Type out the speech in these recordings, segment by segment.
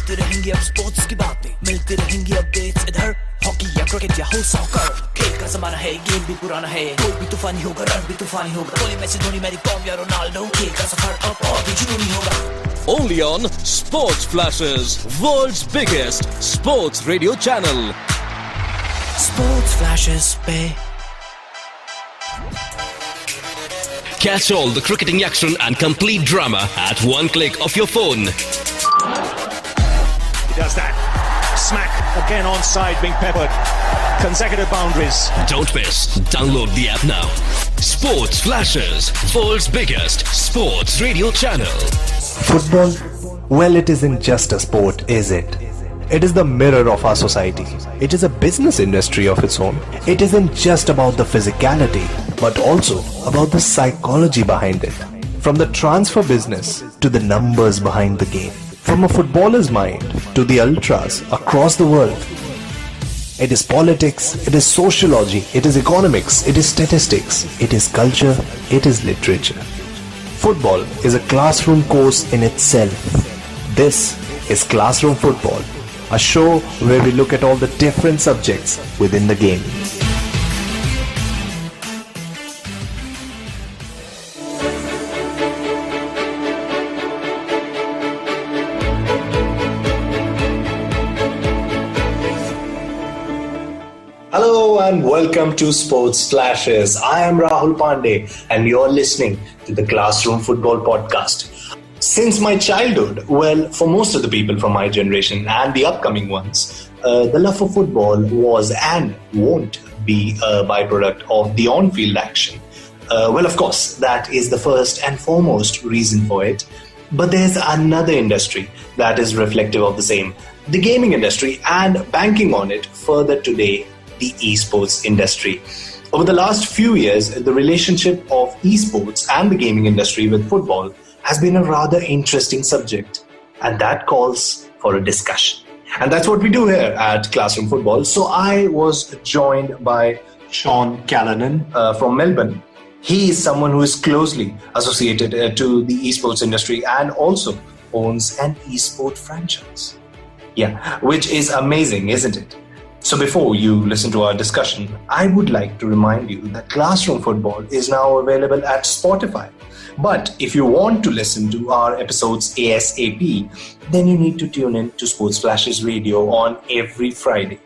चलती रहेंगी अब स्पोर्ट्स की बातें, मिलती रहेंगी अपडेट्स इधर हॉकी या क्रिकेट या हो सॉकर। खेल का जमाना है, गेम भी पुराना है, कोई भी तूफानी होगा, रन भी तूफानी होगा, कोहली मैसी धोनी मैरी कॉम या रोनाल्डो, खेल का सफर अब और भी जुनूनी होगा। Only on Sports Flashes, world's biggest sports radio channel. Sports Flashes पे Catch all the cricketing action and complete drama at one click of your phone. He does that. Smack again onside, being peppered. Consecutive boundaries. Don't miss. Download the app now. Sports Flashes, world's biggest sports radio channel. Football? Well, it isn't just a sport, is it? It is the mirror of our society. It is a business industry of its own. It isn't just about the physicality, but also about the psychology behind it. From the transfer business to the numbers behind the game. From a footballer's mind to the ultras across the world. It is politics, it is sociology, it is economics, it is statistics, it is culture, it is literature. Football is a classroom course in itself. This is Classroom Football, a show where we look at all the different subjects within the game. Hello and welcome to Sports Flashes. I am Rahul Pandey and you're listening to the Classroom Football Podcast. Since my childhood, well, for most of the people from my generation and the upcoming ones, the love for football was and won't be a byproduct of the on-field action. Well, of course, that is the first and foremost reason for it. But there's another industry that is reflective of the same, the gaming industry, and banking on it further today, the esports industry. Over the last few years, the relationship of esports and the gaming industry with football has been a rather interesting subject, and that calls for a discussion. And that's what we do here at Classroom Football. So I was joined by Sean Callanan from Melbourne. He is someone who is closely associated to the esports industry and also owns an esport franchise. Yeah, which is amazing, isn't it? So before you listen to our discussion, I would like to remind you that Classroom Football is now available at Spotify. But if you want to listen to our episodes ASAP, then you need to tune in to Sports Flashes Radio on every Friday.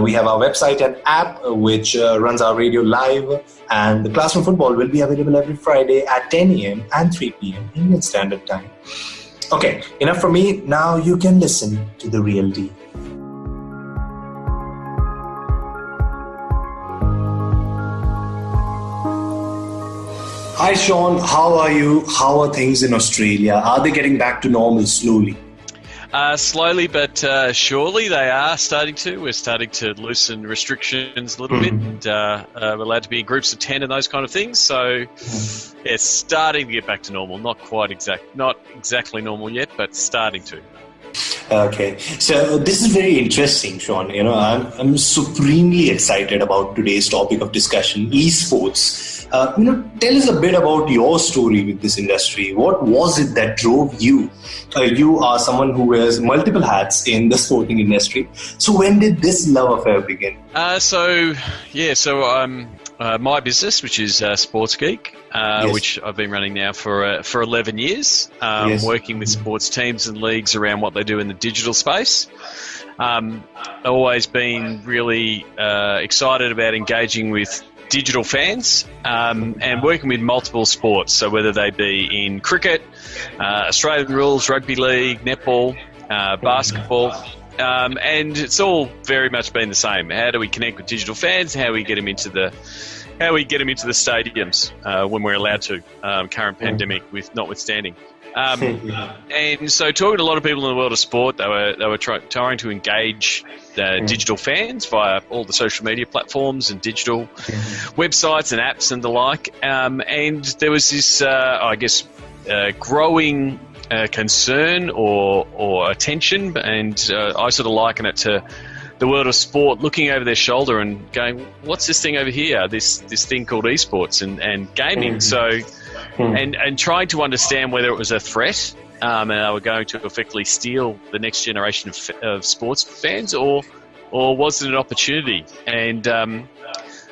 We have our website and app which runs our radio live, and the Classroom Football will be available every Friday at 10 a.m. and 3 p.m. Indian Standard Time. Okay, enough from me. Now you can listen to the real deal. Hi Sean, how are you? How are things in Australia? Are they getting back to normal slowly? Slowly but surely they are starting to. We're starting to loosen restrictions a little bit. We're allowed to be in groups of 10 and those kind of things. So it's starting to get back to normal. Not exactly normal yet, but starting to. Okay, so this is very interesting, Sean. You know, I'm supremely excited about today's topic of discussion, esports. Tell us a bit about your story with this industry. What was it that drove you? You are someone who wears multiple hats in the sporting industry. So when did this love affair begin? My business, which is Sports Geek, Yes. which I've been running now for 11 years, Yes. working with sports teams and leagues around what they do in the digital space. I've always been really excited about engaging with digital fans and working with multiple sports, so whether they be in cricket, Australian rules, rugby league, netball, basketball, and it's all very much been the same. How do we connect with digital fans? How do we get them into the stadiums when we're allowed to? Current pandemic notwithstanding. And so talking to a lot of people in the world of sport, they were trying to engage digital fans via all the social media platforms and digital websites and apps and the like. And there was this, growing concern or attention, and I sort of liken it to the world of sport looking over their shoulder and going, what's this thing over here, this thing called esports and gaming? So, and trying to understand whether it was a threat and they were going to effectively steal the next generation of sports fans, or was it an opportunity? And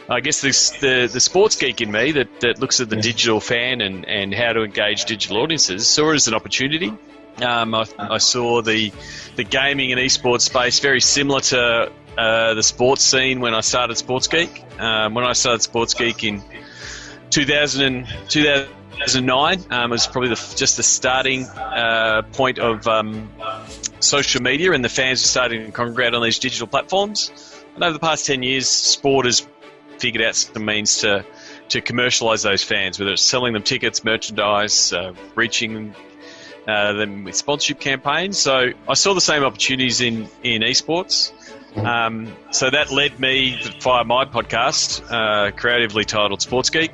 I guess the sports geek in me that looks at the digital fan and how to engage digital audiences saw it as an opportunity. I saw the gaming and esports space very similar to the sports scene when I started Sports Geek. When I started Sports Geek in 2009, it was probably just the starting point of social media, and the fans were starting to congregate on these digital platforms. And over the past 10 years, sport has figured out some means to commercialise those fans, whether it's selling them tickets, merchandise, reaching them with sponsorship campaigns. So I saw the same opportunities in esports. So that led me via my podcast, creatively titled Sports Geek,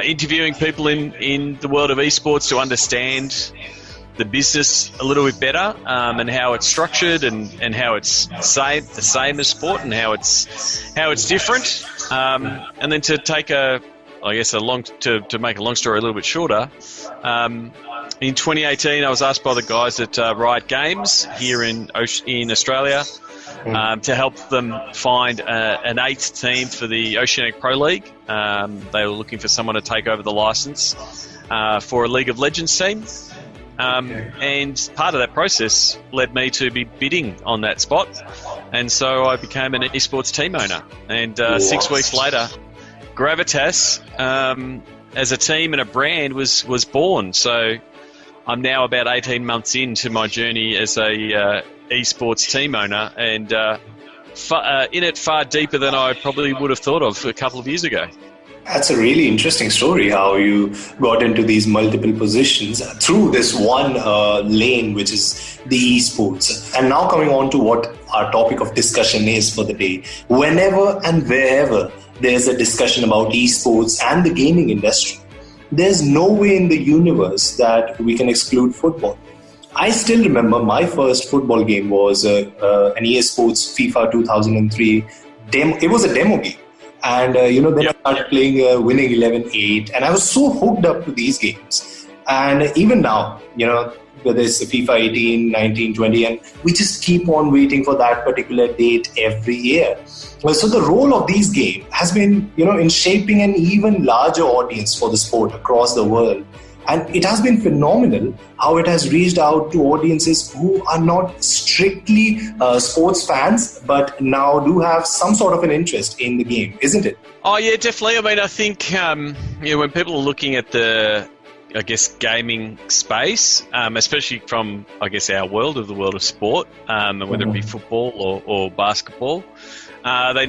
interviewing people in the world of esports to understand the business a little bit better, and how it's structured and how it's the same as sport, and how it's different. And then to take to make a long story a little bit shorter, in 2018 I was asked by the guys at Riot Games here in Australia to help them find an 8th team for the Oceanic Pro League. They were looking for someone to take over the license for a League of Legends team. And part of that process led me to be bidding on that spot. And so I became an esports team owner. And 6 weeks later, Gravitas, as a team and a brand, was born. So I'm now about 18 months into my journey as a esports team owner, and in it far deeper than I probably would have thought of a couple of years ago. That's a really interesting story, how you got into these multiple positions through this one lane, which is the esports. And now coming on to what our topic of discussion is for the day. Whenever and wherever there's a discussion about esports and the gaming industry, there's no way in the universe that we can exclude football. I still remember my first football game was an EA Sports FIFA 2003 demo. It was a demo game. And, then I started playing Winning 11-8, and I was so hooked up to these games. And even now, whether it's FIFA 18, 19, 20, and we just keep on waiting for that particular date every year. Well, so the role of these games has been, in shaping an even larger audience for the sport across the world. And it has been phenomenal how it has reached out to audiences who are not strictly sports fans, but now do have some sort of an interest in the game, isn't it? Oh, yeah, definitely. I mean, I think, when people are looking at the gaming space, especially from, our world, of the world of sport, and whether it be football or basketball, they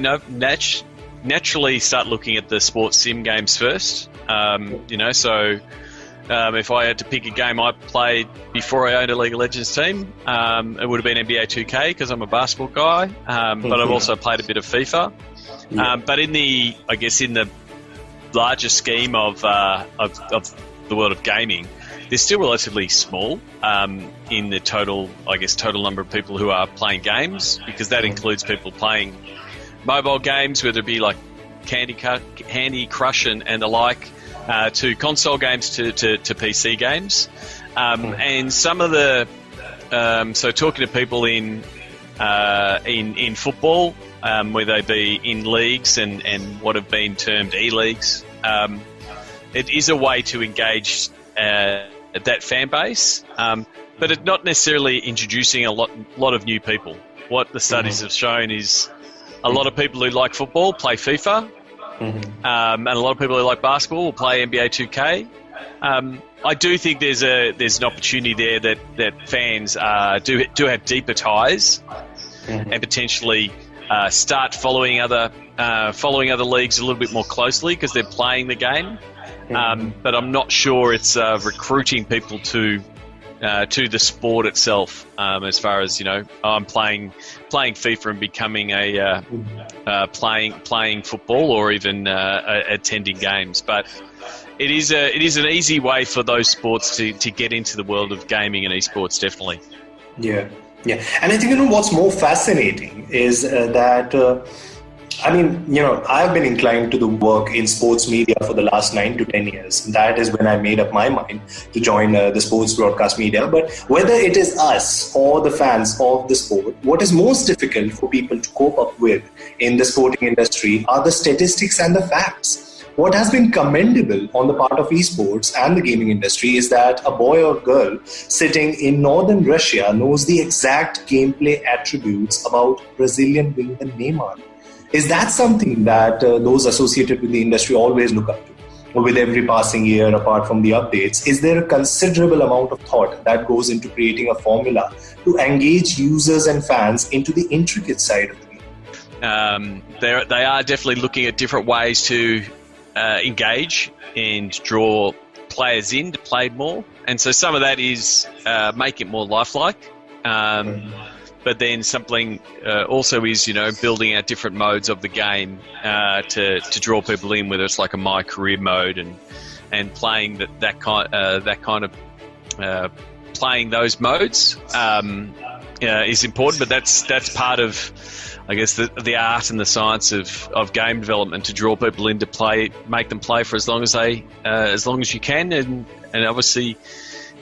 naturally start looking at the sports sim games first. If I had to pick a game I played before I owned a League of Legends team, it would have been NBA 2K because I'm a basketball guy, but I've also played a bit of FIFA. But in the larger scheme of the world of gaming, they're still relatively small in the total number of people who are playing games, because that includes people playing mobile games, whether it be like Candy Crush and the like, to console games to PC games. And some of the so talking to people in football, where they be in leagues and what have been termed e-leagues, it is a way to engage that fan base, but it's not necessarily introducing a lot of new people. What the studies have shown is a lot of people who like football play FIFA, and a lot of people who like basketball will play NBA 2K. I do think there's an opportunity there that fans do have deeper ties, and potentially start following other leagues a little bit more closely because they're playing the game. But I'm not sure it's recruiting people to the sport itself. As far as I'm playing FIFA and becoming playing football, or even attending games. But it is an easy way for those sports to get into the world of gaming and esports, definitely. Yeah. And I think what's more fascinating is that I mean, I've been inclined to the work in sports media for the last 9 to 10 years. That is when I made up my mind to join the sports broadcast media. But whether it is us or the fans of the sport, what is most difficult for people to cope up with in the sporting industry are the statistics and the facts. What has been commendable on the part of esports and the gaming industry is that a boy or girl sitting in northern Russia knows the exact gameplay attributes about Brazilian winger Neymar. Is that something that those associated with the industry always look up to? With every passing year, apart from the updates, is there a considerable amount of thought that goes into creating a formula to engage users and fans into the intricate side of the game? They are definitely looking at different ways to engage and draw players in to play more. And so some of that is make it more lifelike. But then something also is, building out different modes of the game to draw people in, whether it's like a My Career mode and playing that kind of playing those modes is important. But that's part of, I guess, the art and the science of game development, to draw people in to play, make them play for as long as you can, and obviously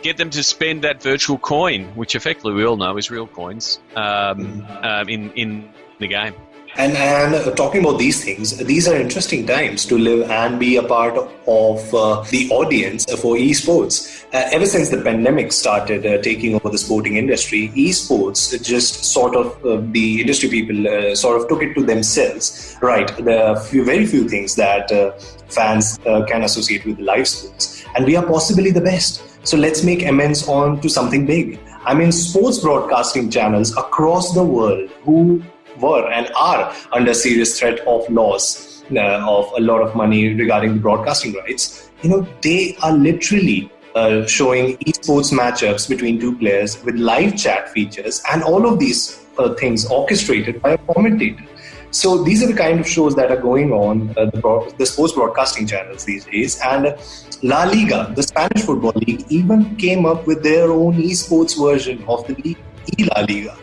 get them to spend that virtual coin, which effectively we all know is real coins, in the game. And talking about these things, these are interesting times to live and be a part of the audience for esports. Ever since the pandemic started taking over the sporting industry, esports just sort of, the industry people sort of took it to themselves. Right, there are very few things that fans can associate with live sports, and we are possibly the best. So let's make amends on to something big. I mean, sports broadcasting channels across the world who were and are under serious threat of loss of a lot of money regarding the broadcasting rights, they are literally showing esports matchups between two players with live chat features, and all of these things orchestrated by a commentator. So these are the kind of shows that are going on the sports broadcasting channels these days. And La Liga, the Spanish football league, even came up with their own esports version of the league, La Liga.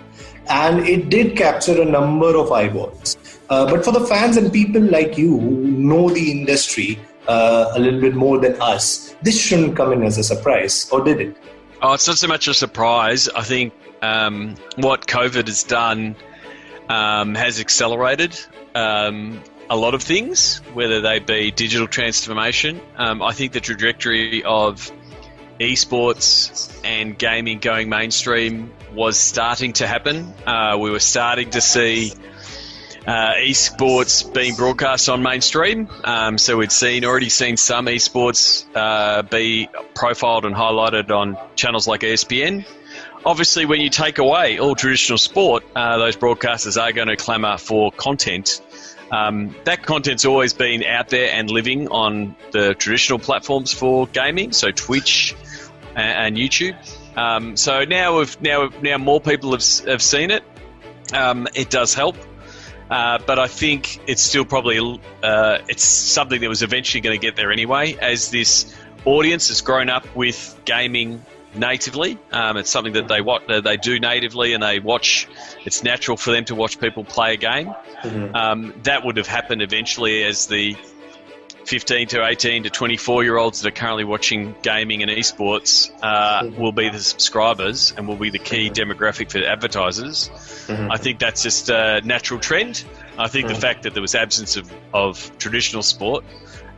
And it did capture a number of eyeballs. But for the fans and people like you who know the industry a little bit more than us, this shouldn't come in as a surprise, or did it? Oh, it's not so much a surprise. I think what COVID has done has accelerated a lot of things, whether they be digital transformation. I think the trajectory of esports and gaming going mainstream was starting to happen. We were starting to see esports being broadcast on mainstream. So we'd already seen some esports be profiled and highlighted on channels like ESPN. Obviously, when you take away all traditional sport, those broadcasters are going to clamour for content. That content's always been out there and living on the traditional platforms for gaming, so Twitch and YouTube. So now more people have seen it. It does help, but I think it's still probably it's something that was eventually going to get there anyway, as this audience has grown up with gaming natively. It's something that they do natively, and they watch. It's natural for them to watch people play a game. Mm-hmm. That would have happened eventually as the 15 to 18 to 24-year-olds that are currently watching gaming and esports will be the subscribers and will be the key demographic for advertisers. Mm-hmm. I think that's just a natural trend. I think the fact that there was absence of traditional sport,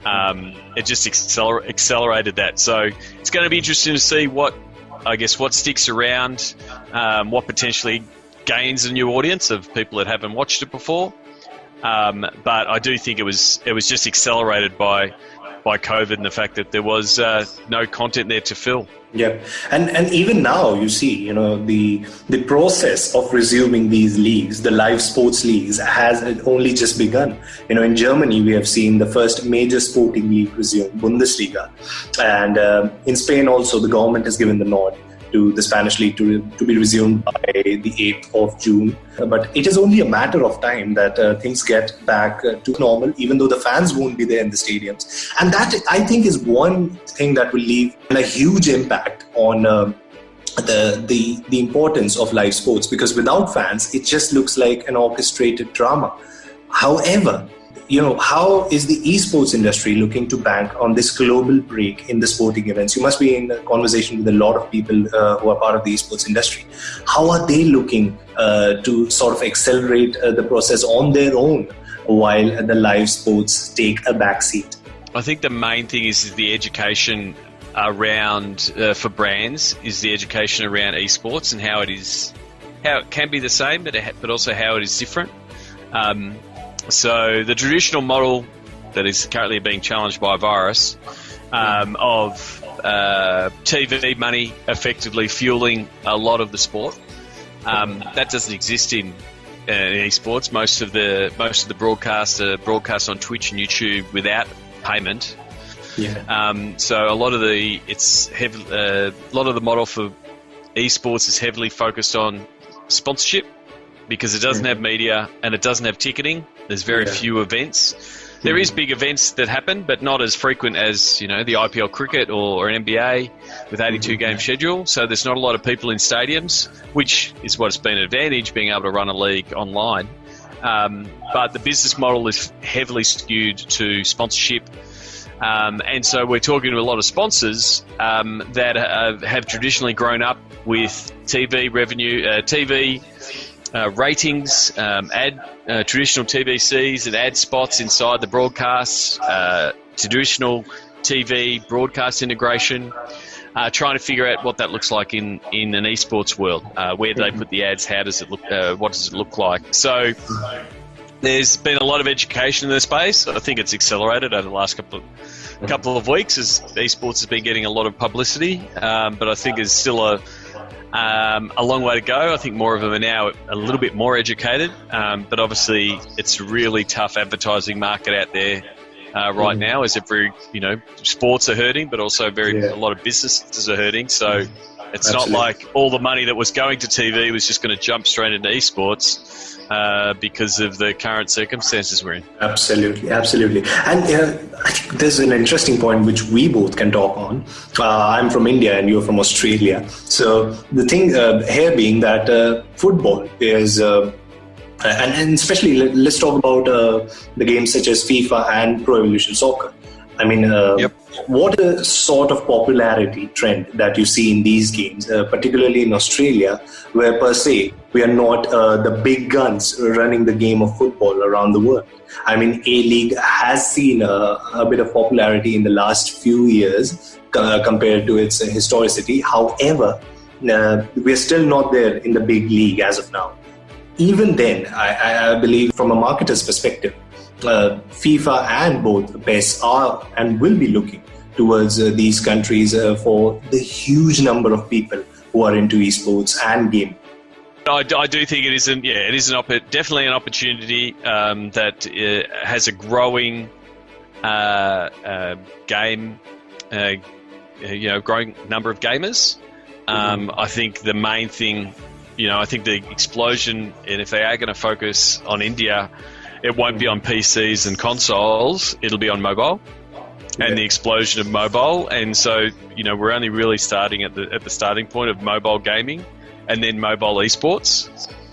it just accelerated that. So it's going to be interesting to see what sticks around, what potentially gains a new audience of people that haven't watched it before. But I do think it was just accelerated by COVID and the fact that there was no content there to fill. Yeah, and even now you see, the process of resuming these leagues, the live sports leagues, has only just begun. In Germany we have seen the first major sporting league resume, Bundesliga, and in Spain also the government has given the nod to the Spanish league to be resumed by the 8th of June. But it is only a matter of time that things get back to normal, even though the fans won't be there in the stadiums. And that, I think, is one thing that will leave a huge impact on the importance of live sports, because without fans, it just looks like an orchestrated drama. However, how is the esports industry looking to bank on this global break in the sporting events? You must be in a conversation with a lot of people who are part of the esports industry. How are they looking to sort of accelerate the process on their own while the live sports take a backseat? I think the main thing is the education around, for brands, is the education around esports and how it can be the same, but also how it is different. So the traditional model that is currently being challenged by a virus of TV money effectively fueling a lot of the sport, that doesn't exist in esports. Most of the broadcasts are broadcast on Twitch and YouTube without payment. So a lot of the model for esports is heavily focused on sponsorship, because it doesn't have media and it doesn't have ticketing. There's very few events. There is big events that happen, but not as frequent as, the IPL cricket or an NBA with 82-game schedule. So there's not a lot of people in stadiums, which is what's been an advantage, being able to run a league online. But the business model is heavily skewed to sponsorship. And so we're talking to a lot of sponsors that have traditionally grown up with TV revenue, TV ratings, traditional TVCs and ad spots inside the broadcasts, traditional TV broadcast integration, trying to figure out what that looks like in an esports world. Where do they put the ads? How does it look? What does it look like? So there's been a lot of education in the space. I think it's accelerated over the last couple of weeks as esports has been getting a lot of publicity, but I think there's still a long way to go. I think more of them are now a little bit more educated, but obviously it's a really tough advertising market out there right now, as sports are hurting, but also a lot of businesses are hurting. So it's not like all the money that was going to TV was just going to jump straight into esports because of the current circumstances we're in. Absolutely. And I think there's an interesting point which we both can talk on. I'm from India and you're from Australia. So the thing here being that football is... and especially let's talk about the games such as FIFA and Pro Evolution Soccer. I mean, what a sort of popularity trend that you see in these games, particularly in Australia, where per se we are not the big guns running the game of football around the world. I mean, A-League has seen a bit of popularity in the last few years compared to its historicity. However, we are still not there in the big league as of now. Even then, I believe from a marketer's perspective, FIFA and both PES are and will be looking towards these countries for the huge number of people who are into esports and gaming. I do think it is definitely an opportunity that has a growing growing number of gamers. I think the main thing, I think the explosion, and if they are going to focus on India, it won't be on PCs and consoles, it'll be on mobile and the explosion of mobile. And so, we're only really starting at the starting point of mobile gaming and then mobile esports.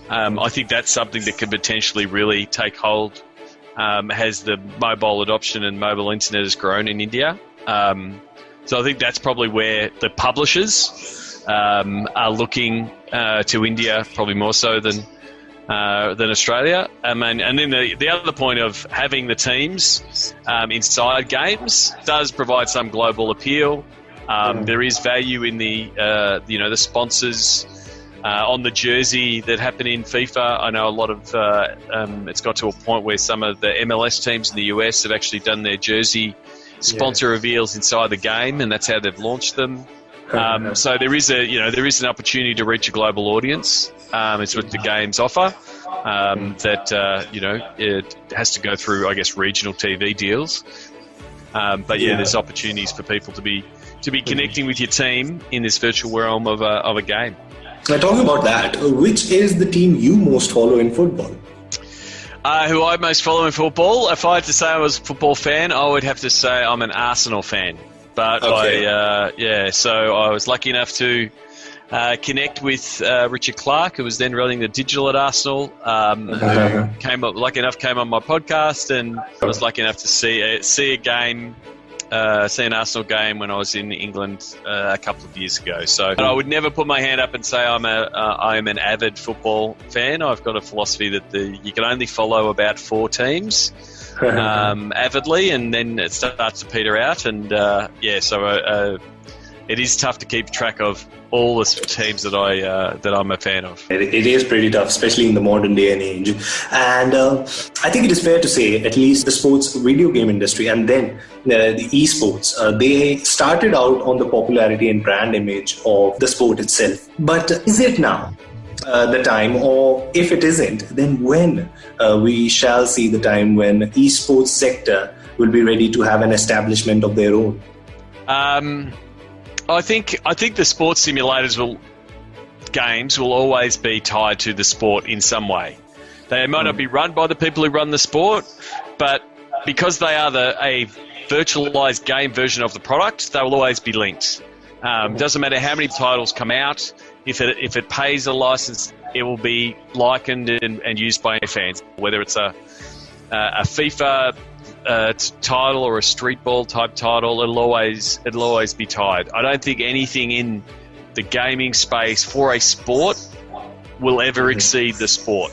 I think that's something that could potentially really take hold as the mobile adoption and mobile internet has grown in India. So I think that's probably where the publishers are looking to India, probably more so than Australia. And then the other point of having the teams inside games does provide some global appeal. There is value in the sponsors on the jersey that happen in FIFA. I know a lot of it's got to a point where some of the MLS teams in the US have actually done their jersey sponsor reveals inside the game, and that's how they've launched them. So there is an opportunity to reach a global audience. It's what the games offer. It has to go through, I guess, regional TV deals. But there's opportunities for people to be connecting with your team in this virtual realm of a game. Now, talking about that, which is the team you most follow in football? Who I most follow in football? If I had to say I was a football fan, I would have to say I'm an Arsenal fan. But so I was lucky enough to connect with Richard Clark, who was then running the digital at Arsenal, who came on my podcast, and I was lucky enough to see an Arsenal game when I was in England a couple of years ago. So I would never put my hand up and say I am an avid football fan. I've got a philosophy that you can only follow about 4 teams avidly, and then it starts to peter out. And it is tough to keep track of all the teams that I'm a fan of. It is pretty tough, especially in the modern day and age. And I think it is fair to say, at least the sports video game industry and then the esports, they started out on the popularity and brand image of the sport itself. But is it now the time, or if it isn't, then when we shall see the time when esports sector will be ready to have an establishment of their own? I think the sports simulators games will always be tied to the sport in some way. They might not be run by the people who run the sport, but because they are a virtualized game version of the product, they will always be linked. Doesn't matter how many titles come out. If it pays a license, it will be likened and used by fans. Whether it's a FIFA title or a street ball type title, it'll always be tied. I don't think anything in the gaming space for a sport will ever exceed the sport.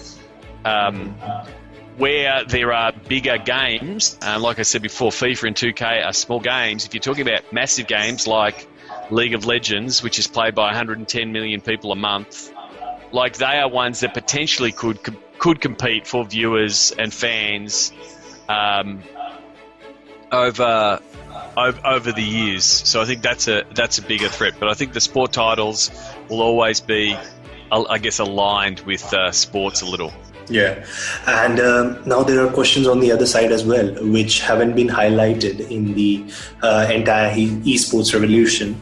Where there are bigger games, like I said before, FIFA and 2K are small games. If you're talking about massive games like League of Legends, which is played by 110 million people a month, like they are ones that potentially could compete for viewers and fans over the years. So I think that's a bigger threat. But I think the sport titles will always be, I guess, aligned with sports a little. Yeah, and now there are questions on the other side as well, which haven't been highlighted in the entire esports revolution.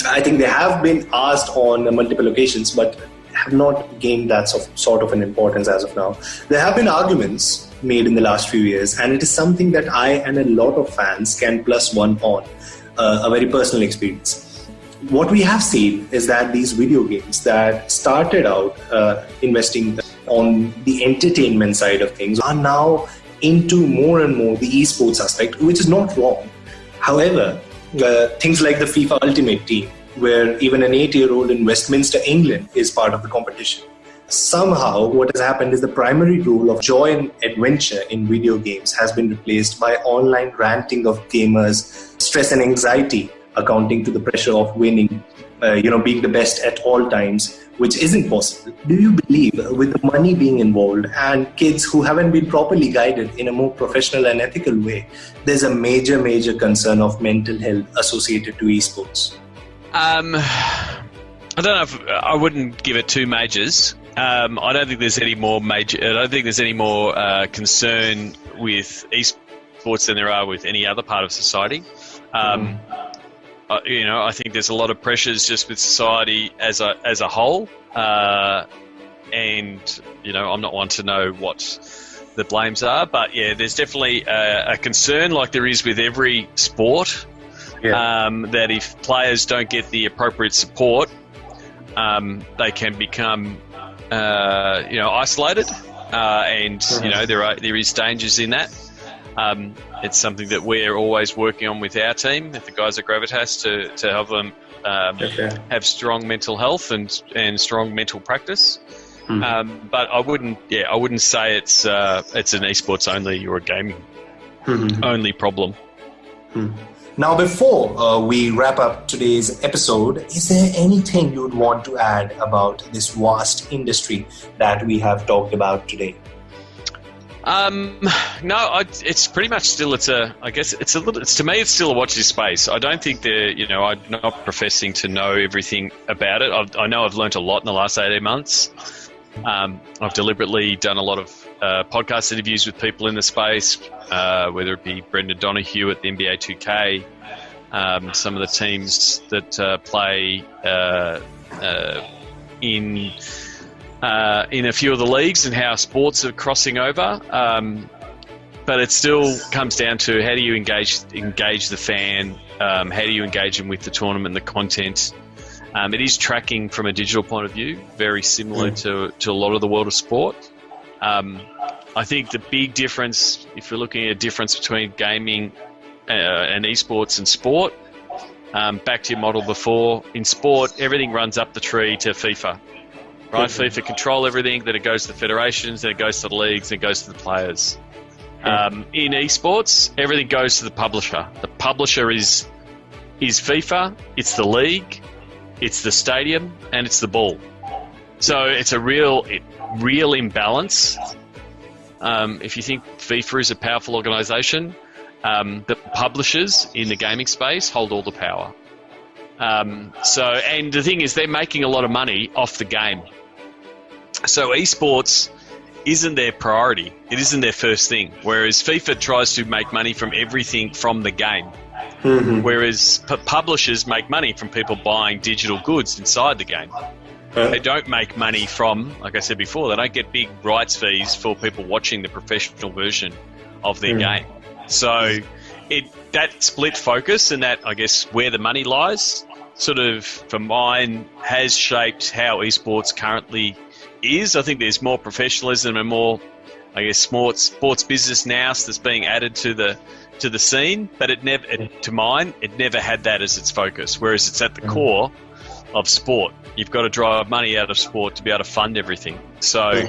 I think they have been asked on multiple occasions, but have not gained that sort of an importance as of now. There have been arguments made in the last few years, and it is something that I and a lot of fans can plus one on, a very personal experience. What we have seen is that these video games that started out investing on the entertainment side of things are now into more and more the esports aspect, which is not wrong. However, things like the FIFA Ultimate Team, where even an 8-year-old in Westminster, England is part of the competition. Somehow, what has happened is the primary role of joy and adventure in video games has been replaced by online ranting of gamers, stress and anxiety, accounting to the pressure of winning, being the best at all times, which isn't possible. Do you believe, with the money being involved and kids who haven't been properly guided in a more professional and ethical way, there's a major concern of mental health associated to esports? I don't know if I wouldn't give it 2 majors. I don't think there's any more concern with esports than there are with any other part of society. I think there's a lot of pressures just with society as a whole, and I'm not one to know what the blames are, but yeah, there's definitely a concern, like there is with every sport, that if players don't get the appropriate support, they can become isolated, and there is dangers in that. It's something that we're always working on with our team, with the guys at Gravitas, to help them have strong mental health and strong mental practice. But I wouldn't say it's an esports only or a gaming only problem. Now, before we wrap up today's episode, is there anything you would want to add about this vast industry that we have talked about today? No, it's pretty much still. To me, it's still a watch this space. I don't think I'm not professing to know everything about it. I know I've learnt a lot in the last 18 months. I've deliberately done a lot of podcast interviews with people in the space, whether it be Brendan Donahue at the NBA 2K, some of the teams that play in a few of the leagues, and how sports are crossing over. But it still comes down to how do you engage the fan, how do you engage them with the tournament, the content, It is tracking from a digital point of view, very similar to a lot of the world of sport. I think the big difference, if you're looking at a difference between gaming and esports and sport, back to your model before, in sport, everything runs up the tree to FIFA. Right? FIFA control everything, then it goes to the federations, then it goes to the leagues, then it goes to the players. In esports, everything goes to the publisher. The publisher is FIFA, it's the league, it's the stadium, and it's the ball. So it's a real imbalance. If you think FIFA is a powerful organisation, the publishers in the gaming space hold all the power. And the thing is, they're making a lot of money off the game. So esports isn't their priority. It isn't their first thing. Whereas FIFA tries to make money from everything from the game. Whereas publishers make money from people buying digital goods inside the game. They don't make money from, like I said before, they don't get big rights fees for people watching the professional version of their game. So that split focus and that, I guess, where the money lies, sort of, for mine, has shaped how esports currently is. I think there's more professionalism and more, I guess, sports business now that's being added to the scene, but it never had that as its focus, whereas it's at the core of sport. You've got to drive money out of sport to be able to fund everything. So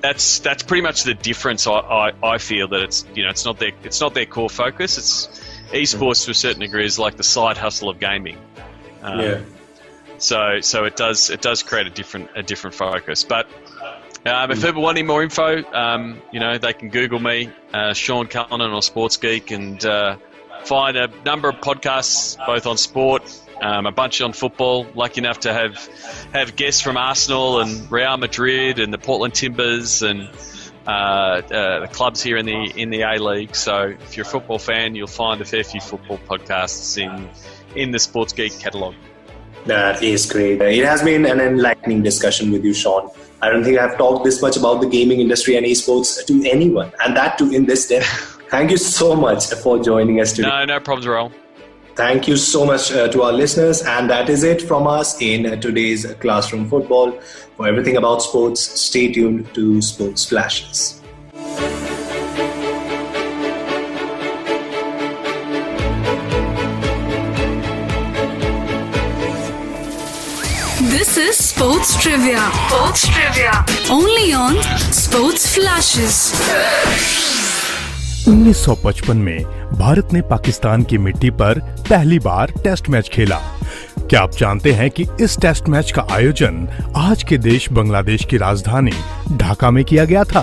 that's pretty much the difference. I feel that it's not their core focus. It's esports to a certain degree is like the side hustle of gaming. So it does create a different focus. But if people want any more info, they can Google me, Sean Cullinan or Sports Geek, and find a number of podcasts both on sport, a bunch on football. Lucky enough to have guests from Arsenal and Real Madrid and the Portland Timbers and the clubs here in the A-League. So if you're a football fan, you'll find a fair few football podcasts in the Sports Geek catalogue. That is great. It has been an enlightening discussion with you, Sean. I don't think I've talked this much about the gaming industry and esports to anyone, and that too in this depth. Thank you so much for joining us today. No problems, Rahul. Thank you so much to our listeners, and that is it from us in today's Classroom Football. For everything about sports, stay tuned to Sports Flashes. This is Sports Trivia. Only on Sports Flashes. 1955 में भारत ने पाकिस्तान की मिट्टी पर पहली बार test match खेला। क्या आप जानते हैं कि इस टेस्ट मैच का आयोजन आज के देश बांग्लादेश की राजधानी ढाका में किया गया था?